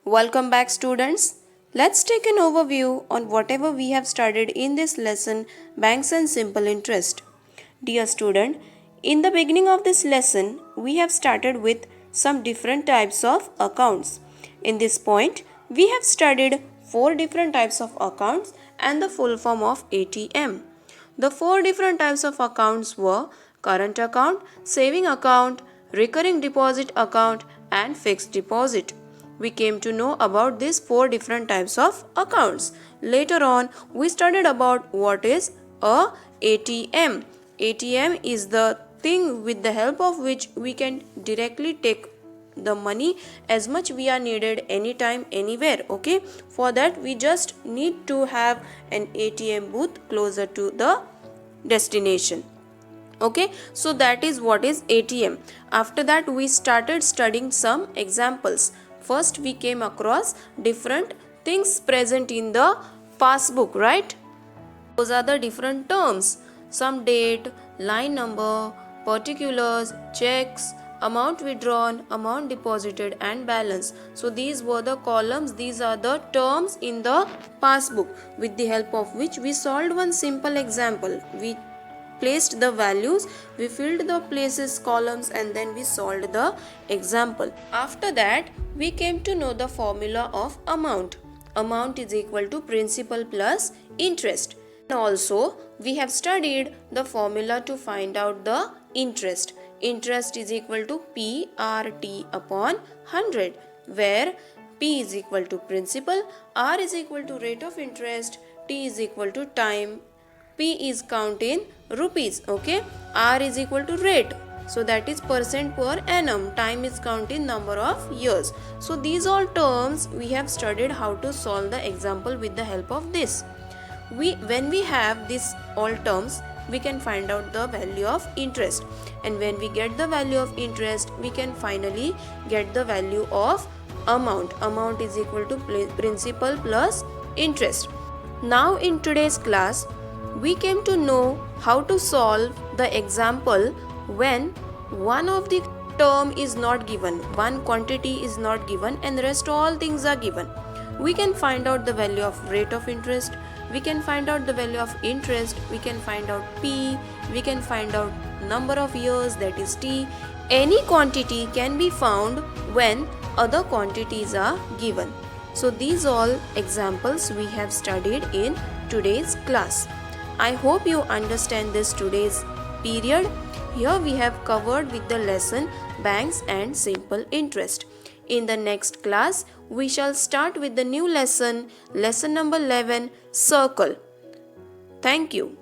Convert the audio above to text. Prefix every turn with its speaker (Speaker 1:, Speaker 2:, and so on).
Speaker 1: Welcome back, students. Let's take an overview on whatever we have studied in this lesson, Banks and Simple Interest. Dear student, in the beginning of this lesson, we have started with some different types of accounts. In this point, we have studied 4 different types of accounts and the full form of ATM. The 4 different types of accounts were current account, saving account, recurring deposit account, and fixed deposit. We came to know about these 4 different types of accounts. Later on, we studied about what is a ATM. ATM is the thing with the help of which we can directly take the money as much we are needed anytime anywhere. Okay, for that we just need to have an ATM booth closer to the destination. Okay, so that is what is ATM. After that we started studying some examples. First we came across different things present in the passbook, right? Those are the different terms. Some date, line number, particulars, checks, amount withdrawn, amount deposited, and balance. So these were the columns, these are the terms in the passbook with the help of which we solved one simple example. We placed the values, we filled the places columns, and then we solved the example. After that we came to know the formula of amount. Amount is equal to principal plus interest. And also we have studied the formula to find out the interest. Interest is equal to PRT upon 100, where P is equal to principal, R is equal to rate of interest, T is equal to time, P is count in rupees, okay, R is equal to rate, so that is percent per annum, time is count in number of years. So these all terms we have studied how to solve the example with the help of this. When we have these all terms, we can find out the value of interest, and when we get the value of interest, we can finally get the value of amount. Amount is equal to principal plus interest. Now in today's class, we came to know how to solve the example when one of the term is not given, one quantity is not given, and the rest all things are given. We can find out the value of rate of interest, we can find out the value of interest, we can find out P, we can find out number of years, that is T. Any quantity can be found when other quantities are given. So these all examples we have studied in today's class. I hope you understand this today's period. Here we have covered with the lesson Banks and Simple Interest. In the next class, we shall start with the new lesson, lesson number 11, Circle. Thank you.